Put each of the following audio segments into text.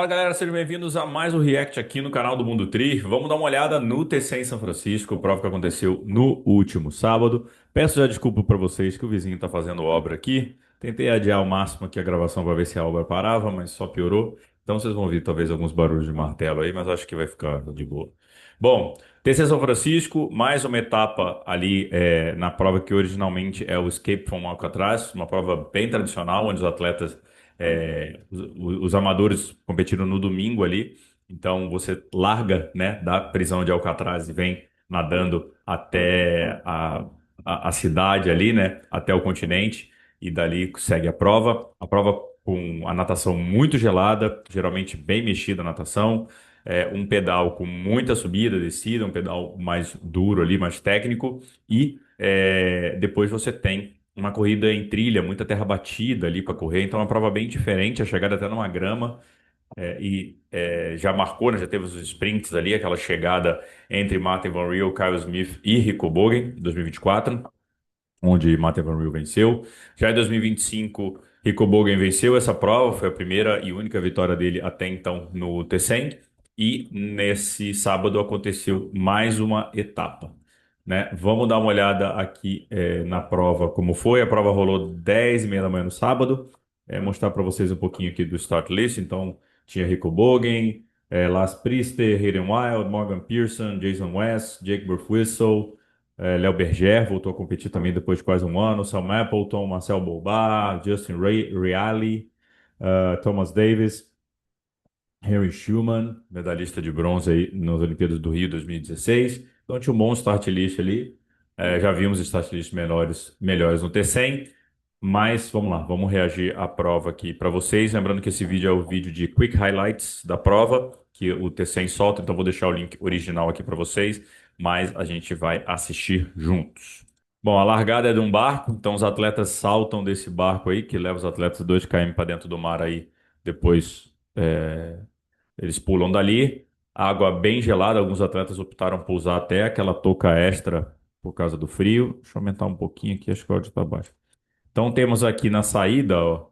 Fala galera, sejam bem-vindos a mais um React aqui no canal do Mundo Tri. Vamos dar uma olhada no TC em São Francisco, prova que aconteceu no último sábado. Peço já desculpa para vocês que o vizinho está fazendo obra aqui. Tentei adiar ao máximo aqui a gravação para ver se a obra parava, mas só piorou. Então vocês vão ouvir talvez alguns barulhos de martelo aí, mas acho que vai ficar de boa. Bom, TC São Francisco, mais uma etapa ali na prova que originalmente é o Escape from Alcatraz, uma prova bem tradicional, onde os atletas os amadores competiram no domingo ali, então você larga, né, da prisão de Alcatraz e vem nadando até a cidade ali, né, até o continente, e dali segue a prova. A prova com a natação muito gelada, geralmente bem mexida a natação, um pedal com muita subida, descida, um pedal mais duro ali, mais técnico, e depois você tem uma corrida em trilha, muita terra batida ali para correr, então é uma prova bem diferente, a chegada até numa grama, já marcou, né, já teve os sprints ali, aquela chegada entre Matthew Van Riel, Kyle Smith e Rico Bogen, em 2024, onde Matthew Van Riel venceu. Já em 2025, Rico Bogen venceu essa prova, foi a primeira e única vitória dele até então no T100, e nesse sábado aconteceu mais uma etapa, né? Vamos dar uma olhada aqui na prova como foi. A prova rolou 10h30 da manhã no sábado. Mostrar para vocês um pouquinho aqui do start list. Então, tinha Rico Bogen, Lars Priester, Hayden Wild, Morgan Pearson, Jason West, Jake Burfwhistle, Léo Berger voltou a competir também depois de quase um ano, Sam Appleton, Marcel Boulbard, Justin Reale, Thomas Davis, Henry Schumann, medalhista de bronze aí nas Olimpíadas do Rio 2016. Então tinha um bom start list ali. Já vimos start list melhores no T100, mas vamos lá, vamos reagir à prova aqui para vocês. Lembrando que esse vídeo é o vídeo de Quick Highlights da prova, que o T100 solta, então vou deixar o link original aqui para vocês, mas a gente vai assistir juntos. Bom, a largada é de um barco, então os atletas saltam desse barco aí, que leva os atletas 2 km para dentro do mar aí, depois. Eles pulam dali, água bem gelada. Alguns atletas optaram por usar até aquela touca extra por causa do frio. Deixa eu aumentar um pouquinho aqui, acho que o áudio está baixo. Então temos aqui na saída, ó,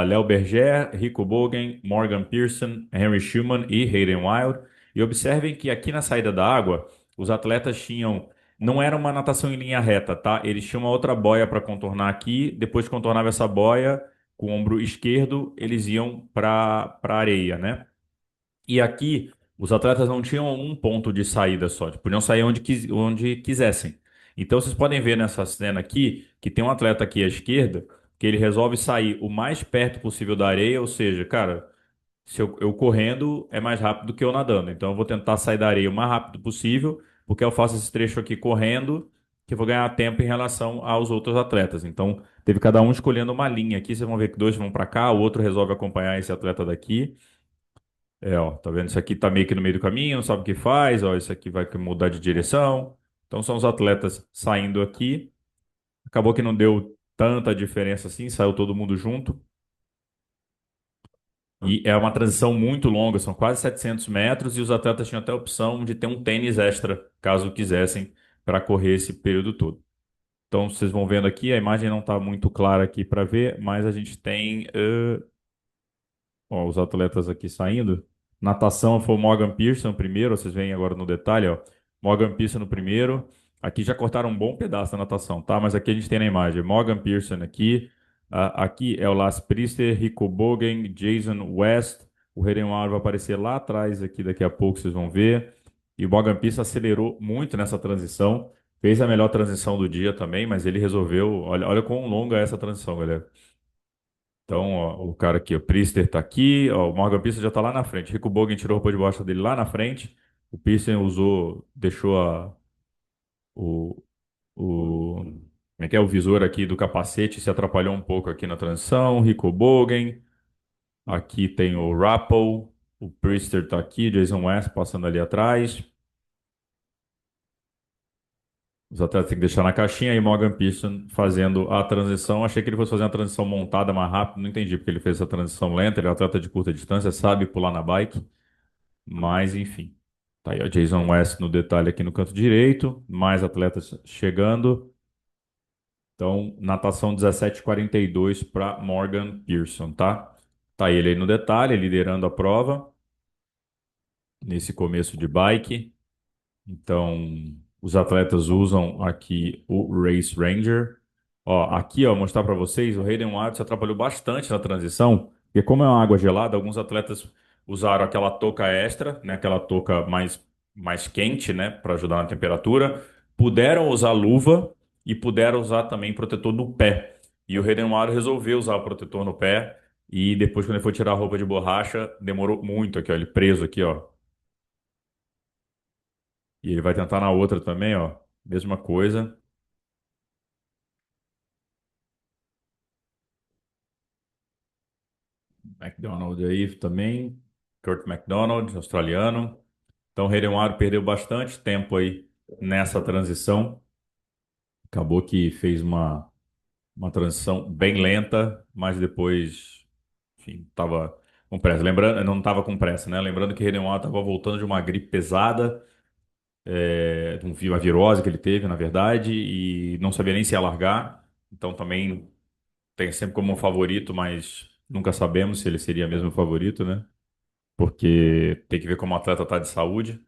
Léo Berger, Rico Bogen, Morgan Pearson, Henry Schumann e Hayden Wild. E observem que aqui na saída da água, os atletas tinham. Não era uma natação em linha reta, tá? Eles tinham uma outra boia para contornar aqui. Depois que contornava essa boia, com o ombro esquerdo, eles iam para a areia, né? E aqui, os atletas não tinham um ponto de saída só, tipo, podiam sair onde quisessem. Então, vocês podem ver nessa cena aqui que tem um atleta aqui à esquerda que ele resolve sair o mais perto possível da areia, ou seja, cara, se eu correndo é mais rápido que eu nadando. Então, eu vou tentar sair da areia o mais rápido possível, porque eu faço esse trecho aqui correndo, que eu vou ganhar tempo em relação aos outros atletas. Então, teve cada um escolhendo uma linha aqui. Vocês vão ver que dois vão para cá, o outro resolve acompanhar esse atleta daqui. Ó, tá vendo? Isso aqui tá meio que no meio do caminho, não sabe o que faz, ó, isso aqui vai mudar de direção. Então são os atletas saindo aqui. Acabou que não deu tanta diferença assim, saiu todo mundo junto. E é uma transição muito longa, são quase 700 metros, e os atletas tinham até a opção de ter um tênis extra, caso quisessem, para correr esse período todo. Então vocês vão vendo aqui, a imagem não está muito clara aqui para ver, mas a gente tem ó, os atletas aqui saindo. Natação foi o Morgan Pearson primeiro, vocês veem agora no detalhe, ó. Morgan Pearson no primeiro. Aqui já cortaram um bom pedaço da natação, tá? Mas aqui a gente tem na imagem Morgan Pearson aqui. Aqui é o Lars Priester, Rico Bogen, Jason West. O Hayden Wild vai aparecer lá atrás aqui daqui a pouco, vocês vão ver. E o Morgan Pearson acelerou muito nessa transição. Fez a melhor transição do dia também, mas ele resolveu. Olha quão longa é essa transição, galera. Então, ó, o cara aqui, o Priester tá aqui, ó, o Morgan Pearson já tá lá na frente. Rico Bogen tirou a roupa de baixo dele lá na frente. O Pearson deixou o, como é que é, o visor aqui do capacete, se atrapalhou um pouco aqui na transição. Rico Bogen, aqui tem o Rappel, o Priester tá aqui, Jason West passando ali atrás. Os atletas têm que deixar na caixinha e Morgan Pearson fazendo a transição. Achei que ele fosse fazer uma transição montada mais rápido, não entendi porque ele fez essa transição lenta. Ele é um atleta de curta distância, sabe pular na bike, mas enfim. Tá aí o Jason West no detalhe aqui no canto direito, mais atletas chegando. Então, natação 17:42 para Morgan Pearson, tá? Tá ele aí no detalhe, liderando a prova, nesse começo de bike. Então, os atletas usam aqui o Race Ranger. Ó, aqui, ó, mostrar para vocês, o Hayden Wilde se atrapalhou bastante na transição, porque como é uma água gelada, alguns atletas usaram aquela touca extra, né, aquela touca mais quente, né, para ajudar na temperatura. Puderam usar luva e puderam usar também protetor no pé. E o Hayden Wilde resolveu usar o protetor no pé e depois, quando ele foi tirar a roupa de borracha, demorou muito aqui, ó, ele preso aqui, ó. E ele vai tentar na outra também, ó. Mesma coisa. McDonald aí também. Kurt McDonald, australiano. Então, o Redenwaro perdeu bastante tempo aí nessa transição. Acabou que fez uma transição bem lenta, mas depois, enfim, estava com pressa. Lembrando, não estava com pressa, né? Lembrando que o Redenwaro estava voltando de uma gripe pesada, de uma virose que ele teve, na verdade, e não sabia nem se ia largar. Então, também tem sempre como um favorito, mas nunca sabemos se ele seria mesmo o favorito, né? Porque tem que ver como o atleta está de saúde.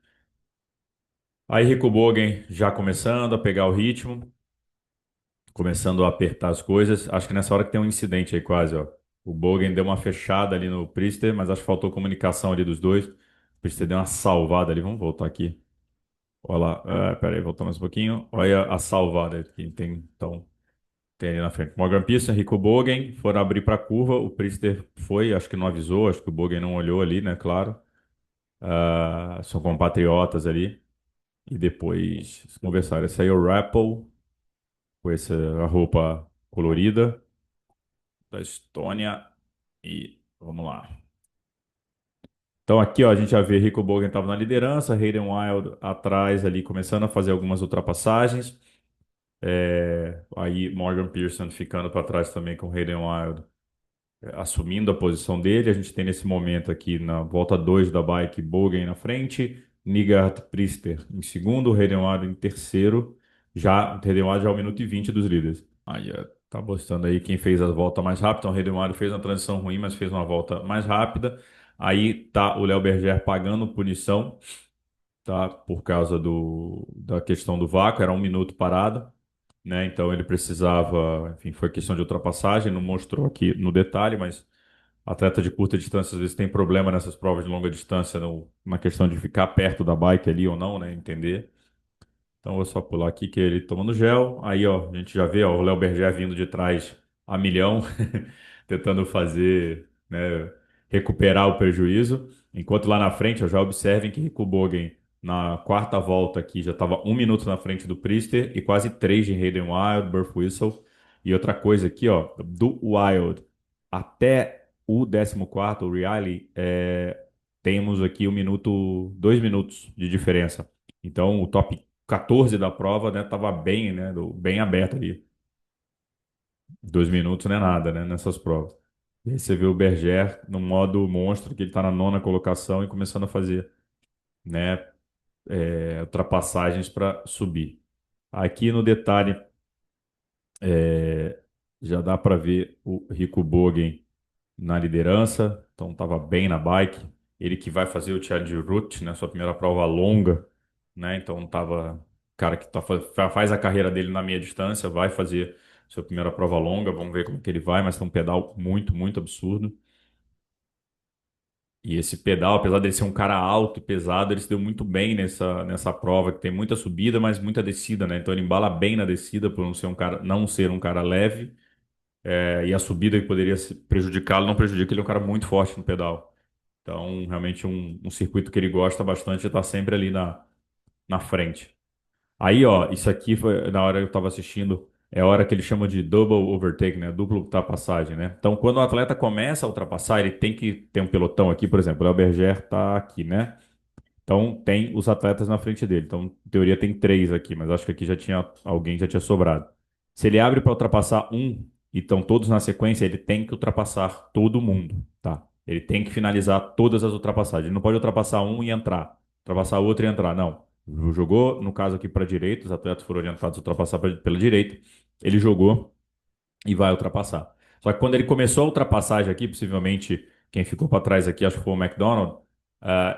Aí Rico Bogen já começando a pegar o ritmo, começando a apertar as coisas. Acho que nessa hora que tem um incidente aí quase, ó. O Bogen deu uma fechada ali no Priester, mas acho que faltou comunicação ali dos dois. O Priester deu uma salvada ali. Vamos voltar aqui. Olha lá. Pera aí, voltamos mais um pouquinho. Olha a salvada que tem. Então, tem ali na frente. Morgan Pearson, Rico Bogen foram abrir para a curva. O Priester foi, acho que não avisou, acho que o Bogen não olhou ali, né? Claro. São compatriotas ali. E depois conversaram. Esse aí é o Rappel, com essa roupa colorida da Estônia. E vamos lá. Então aqui ó, a gente já vê Rico Bogen estava na liderança, Hayden Wild atrás ali, começando a fazer algumas ultrapassagens. Aí Morgan Pearson ficando para trás também com Hayden Wild assumindo a posição dele. A gente tem nesse momento aqui na volta 2 da bike Bogen na frente, Nigard Priester em segundo, Redenwald em terceiro, já Redenwald já é o minuto e 20 dos líderes. Aí tá mostrando aí quem fez a volta mais rápida. Então, o Redenwald fez uma transição ruim, mas fez uma volta mais rápida. Aí tá o Léo Berger pagando punição, tá? Por causa da questão do vácuo, era um minuto parado, né? Então ele precisava, enfim, foi questão de ultrapassagem, não mostrou aqui no detalhe, mas atleta de curta distância às vezes tem problema nessas provas de longa distância, na questão de ficar perto da bike ali ou não, né? Entender. Então, eu vou só pular aqui que ele tomando gel. Aí, ó, a gente já vê, ó, o Léo Berger vindo de trás a milhão, tentando fazer, né, recuperar o prejuízo. Enquanto lá na frente, ó, já observem que Rico Bogen, na quarta volta aqui, já estava um minuto na frente do Priester e quase três de Hayden Wild, Burf Whistle. E outra coisa aqui, ó, do Wild até o 14º, o Riley, temos aqui 2 minutos de diferença. Então, o top 14 da prova, né, tava bem, né, bem aberto ali. 2 minutos não é nada, né, nessas provas. E aí você vê o Berger no modo monstro, que ele tá na nona colocação e começando a fazer, né, ultrapassagens para subir. Aqui no detalhe, é, já dá para ver o Rico Bogen na liderança, então estava bem na bike. Ele que vai fazer o Challenge Route, né, sua primeira prova longa, né? Então tava cara que faz a carreira dele na meia distância, vai fazer sua primeira prova longa, vamos ver como que ele vai, mas tem um pedal muito, muito absurdo. E esse pedal, apesar dele ser um cara alto e pesado, ele se deu muito bem nessa prova, que tem muita subida, mas muita descida, né? Então ele embala bem na descida por não ser um cara leve. E a subida que poderia prejudicá-lo não prejudica, ele é um cara muito forte no pedal. Então, realmente um circuito que ele gosta bastante de estar sempre ali na frente. Aí, ó, isso aqui foi na hora que eu estava assistindo, é a hora que ele chama de double overtake, né? Duplo ultrapassagem, né? Então, quando o atleta começa a ultrapassar, ele tem que ter um pelotão aqui, por exemplo, o Léo Berger está aqui, né? Então, tem os atletas na frente dele. Então, em teoria, tem três aqui, mas acho que aqui alguém já tinha sobrado. Se ele abre para ultrapassar um e estão todos na sequência, ele tem que ultrapassar todo mundo, tá? Ele tem que finalizar todas as ultrapassagens. Ele não pode ultrapassar um e entrar, ultrapassar outro e entrar, não. Jogou, no caso aqui para a direita, os atletas foram orientados a ultrapassar pela direita. Ele jogou e vai ultrapassar. Só que quando ele começou a ultrapassagem aqui, possivelmente Quem ficou para trás aqui, acho que foi o McDonald.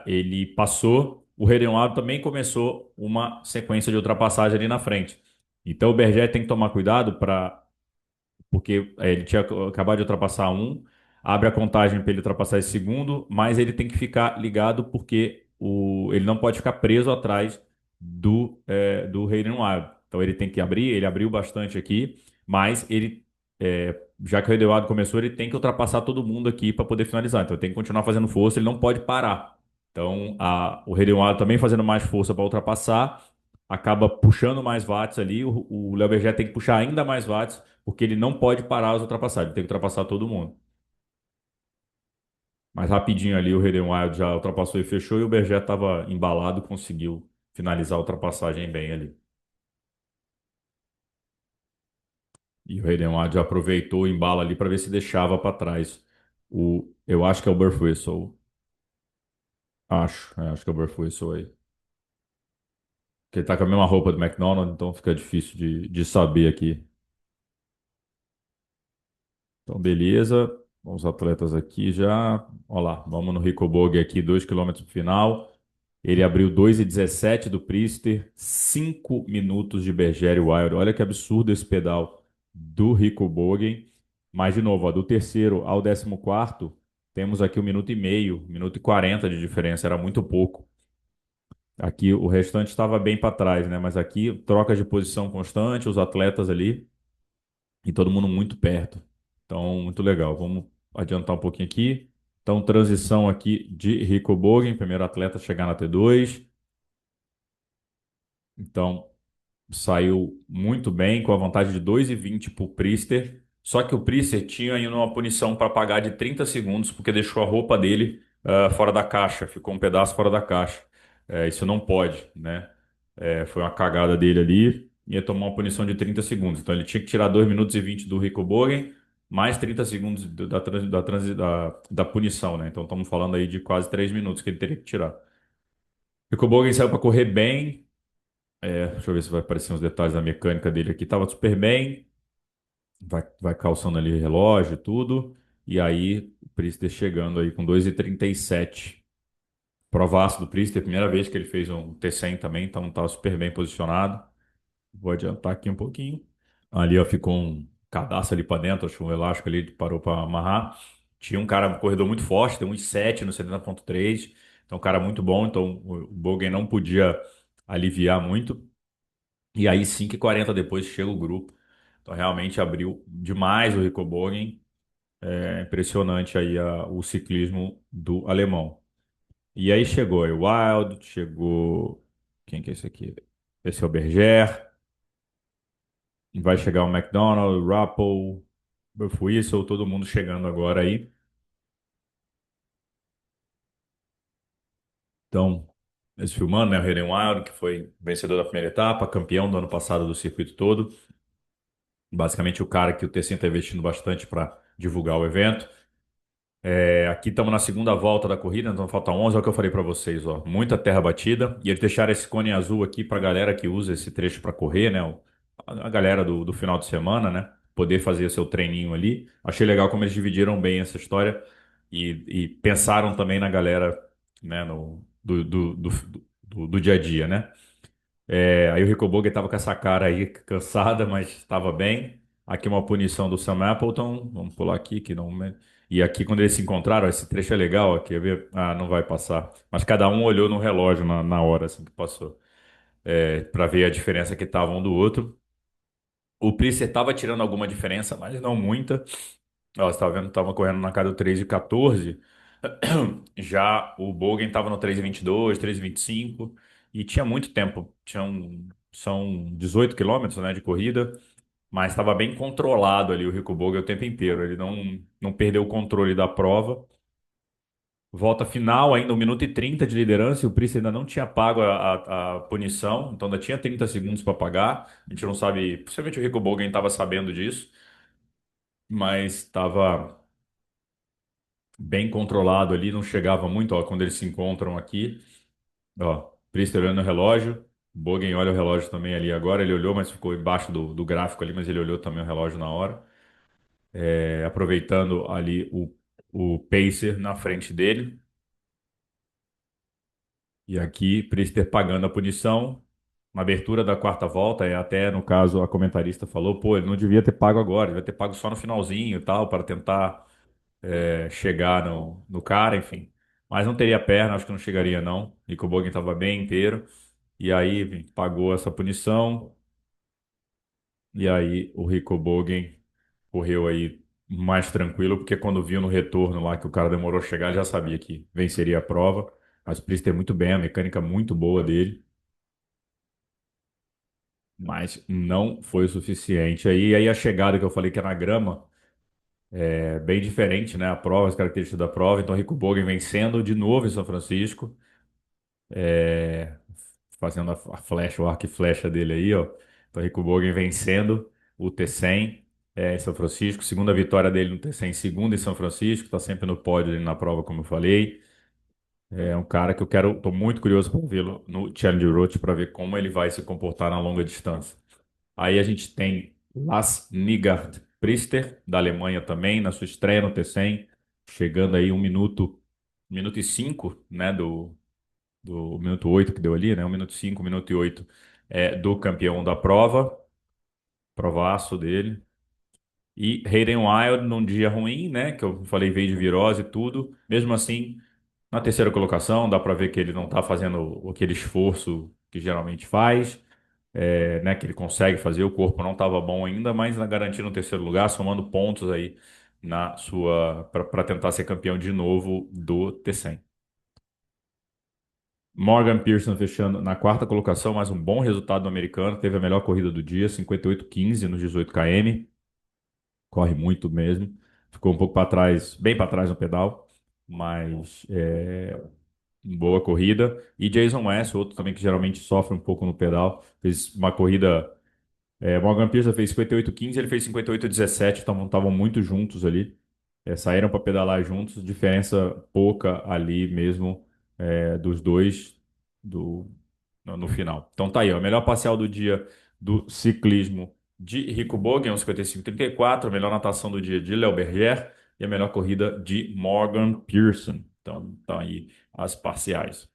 Ele passou, o Hayden Ward também começou uma sequência de ultrapassagem ali na frente. Então o Berger tem que tomar cuidado para porque ele tinha acabado de ultrapassar um, abre a contagem para ele ultrapassar esse segundo, mas ele tem que ficar ligado porque ele não pode ficar preso atrás do Hayden Wild. Então ele tem que abrir, ele abriu bastante aqui, mas já que o Hayden Wild começou, ele tem que ultrapassar todo mundo aqui para poder finalizar. Então ele tem que continuar fazendo força, ele não pode parar. Então o Hayden Wild também fazendo mais força para ultrapassar, acaba puxando mais watts ali, o Léo Berger tem que puxar ainda mais watts porque ele não pode parar as ultrapassagens, ele tem que ultrapassar todo mundo. Mas rapidinho ali o Hayden Wild já ultrapassou e fechou, e o Berger estava embalado, conseguiu finalizar a ultrapassagem bem ali. E o Hayden Wild já aproveitou o embalo ali para ver se deixava para trás. Eu acho que é o Birth Whistle. Acho que é o Birth Whistle aí. Porque ele tá com a mesma roupa do McDonald's, então fica difícil de saber aqui. Então, beleza. Vamos atletas aqui já. Olha lá, vamos no Rico Bogue aqui, 2 quilômetros pro final. Ele abriu 2:17 do Priester, 5 minutos de Bergeri Wild. Olha que absurdo esse pedal do Rico Bogen. Mas, de novo, ó, do terceiro ao 14º, temos aqui 1 minuto e meio, 1 minuto e 40 de diferença, era muito pouco. Aqui o restante estava bem para trás, né? Mas aqui, troca de posição constante, os atletas ali e todo mundo muito perto. Então, muito legal. Vamos adiantar um pouquinho aqui. Então, transição aqui de Rico Bogen, primeiro atleta a chegar na T2. Então, saiu muito bem, com a vantagem de 2:20 para o Priester. Só que o Priester tinha ainda uma punição para pagar de 30 segundos, porque deixou a roupa dele fora da caixa, ficou um pedaço fora da caixa. Isso não pode, né? Foi uma cagada dele ali, ia tomar uma punição de 30 segundos. Então ele tinha que tirar 2 minutos e 20 do Rico Bogen, mais 30 segundos da punição, né? Então estamos falando aí de quase 3 minutos que ele teria que tirar. Rico Bogen saiu para correr bem, deixa eu ver se vai aparecer uns detalhes da mecânica dele aqui. Tava super bem, vai calçando ali relógio e tudo. E aí, o Priester chegando aí com 2:37. Provaço do Priester, primeira vez que ele fez um T100 também, então tá super bem posicionado. Vou adiantar aqui um pouquinho. Ali, ó, ficou um cadastro ali para dentro, acho que um elástico ali parou para amarrar. Tinha um cara, um corredor muito forte, tem 1,7 no 70,3. Então, um cara muito bom. Então, o Bogen não podia aliviar muito. E aí, 5:40 depois, chega o grupo. Então, realmente abriu demais o Rico Bogen. É impressionante aí o ciclismo do alemão. E aí chegou o Wild, chegou. Quem que é esse aqui? Esse é o Berger. Vai chegar o McDonald, o Ruppel, o Whistle, todo mundo chegando agora aí. Então, eles filmando, né? O Hayden Wild, que foi vencedor da primeira etapa, campeão do ano passado do circuito todo. Basicamente, o cara que o Tessin está investindo bastante para divulgar o evento. Aqui estamos na segunda volta da corrida, então falta 11, é o que eu falei para vocês, ó. Muita terra batida. E eles deixaram esse cone azul aqui para a galera que usa esse trecho para correr, né? A galera do final de semana, né? Poder fazer seu treininho ali. Achei legal como eles dividiram bem essa história e pensaram também na galera, né? Do dia a dia, né? Aí o Rico Boga estava com essa cara aí cansada, mas estava bem. Aqui uma punição do Sam Appleton. Vamos pular aqui que não. E aqui quando eles se encontraram, esse trecho é legal. Aqui, quer ver? Ah, não vai passar. Mas cada um olhou no relógio na hora assim que passou, para ver a diferença que estava um do outro. O Priester estava tirando alguma diferença, mas não muita. Ó, você estava vendo, estava correndo na casa do 3:14. Já o Bogen estava no 3:22, 3:25 e tinha muito tempo. São 18 quilômetros, né, de corrida, mas estava bem controlado ali o Rico Bogen o tempo inteiro. Ele não perdeu o controle da prova. Volta final, ainda 1 minuto e 30 de liderança, e o Priest ainda não tinha pago a punição, então ainda tinha 30 segundos para pagar. A gente não sabe, possivelmente o Rico Bogen estava sabendo disso, mas estava bem controlado ali, não chegava muito, ó, quando eles se encontram aqui. Ó, Priester olhando o relógio, Bogen olha o relógio também ali agora. Ele olhou, mas ficou embaixo do gráfico ali, mas ele olhou também o relógio na hora. Aproveitando ali o pacer na frente dele. E aqui, Priester pagando a punição. Na abertura da quarta volta, é até no caso a comentarista falou, pô, ele não devia ter pago agora, devia ter pago só no finalzinho e tal, para tentar chegar no cara, enfim. Mas não teria perna, acho que não chegaria não. Nico Bogen estava bem inteiro. E aí enfim, pagou essa punição. E aí o Rico Bogen correu aí mais tranquilo, porque quando viu no retorno lá que o cara demorou a chegar, ele já sabia que venceria a prova. Mas o Priester muito bem, a mecânica muito boa dele. Mas não foi o suficiente. Aí a chegada que eu falei que é na grama é bem diferente, né? A prova, as características da prova. Então, Rico Bogen vencendo de novo em São Francisco, é, fazendo a flecha, o arco e flecha dele aí, ó. Então, Rico Bogen vencendo o T100 em São Francisco. Segunda vitória dele no T100, segunda em São Francisco. Está sempre no pódio ali na prova, como eu falei. É um cara que eu quero, estou muito curioso para vê-lo no Challenger Roth para ver como ele vai se comportar na longa distância. Aí a gente tem Lars Nygaard Priester, da Alemanha também, na sua estreia no T100, chegando aí 1 minuto e 5, né, do minuto 8 que deu ali, né, 1 minuto e 5, 1 minuto e 8 do campeão da prova, provaço dele. E Hayden Wild num dia ruim, né, que eu falei veio de virose e tudo, mesmo assim, na terceira colocação, dá para ver que ele não está fazendo aquele esforço que geralmente faz, né, que ele consegue fazer, o corpo não estava bom ainda, mas na garantia no terceiro lugar, somando pontos aí na sua para tentar ser campeão de novo do T100. Morgan Pearson fechando na quarta colocação, mais um bom resultado do americano, teve a melhor corrida do dia, 58,15 nos 18 km, corre muito mesmo, ficou um pouco para trás, bem para trás no pedal, mas boa corrida. E Jason West, outro também que geralmente sofre um pouco no pedal, fez uma corrida. Morgan Pearson fez 58,15, ele fez 58,17, estavam muito juntos ali. Saíram para pedalar juntos, diferença pouca ali mesmo dos dois do, no final. Então tá aí, ó, melhor parcial do dia do ciclismo de Rico Bogen, 55,34, a melhor natação do dia de Léo Berger e a melhor corrida de Morgan Pearson. Então tá aí as parciais.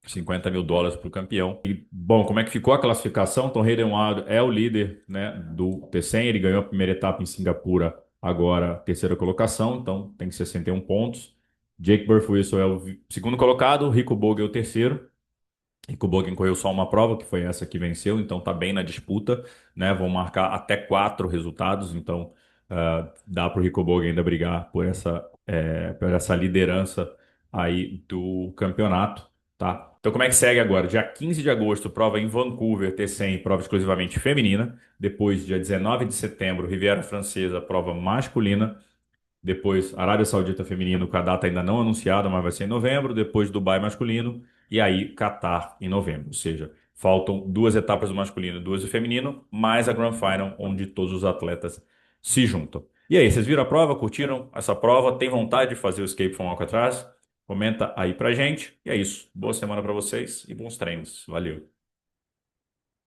US$ 50 mil para o campeão. E, bom, como é que ficou a classificação? Tom Hayden Wild é o líder, né, do T100. Ele ganhou a primeira etapa em Singapura, agora terceira colocação, então tem 61 pontos. Jake Burfwhistle é o segundo colocado, Rico Bogue é o terceiro. Rico Bogen correu só uma prova, que foi essa que venceu, então tá bem na disputa, né? Vão marcar até 4 resultados, então dá para o Rico Bogen ainda brigar por essa liderança aí do campeonato, tá? Então como é que segue agora? Dia 15 de agosto, prova em Vancouver, T100, prova exclusivamente feminina. Depois, dia 19 de setembro, Riviera Francesa, prova masculina. Depois, Arábia Saudita feminino, com a data ainda não anunciada, mas vai ser em novembro. Depois, Dubai masculino. E aí, Catar em novembro. Ou seja, faltam 2 etapas do masculino e 2 do feminino, mais a Grand Final, onde todos os atletas se juntam. E aí, vocês viram a prova? Curtiram essa prova? Tem vontade de fazer o Escape from Alcatraz? Comenta aí pra gente. E é isso. Boa semana para vocês e bons treinos. Valeu.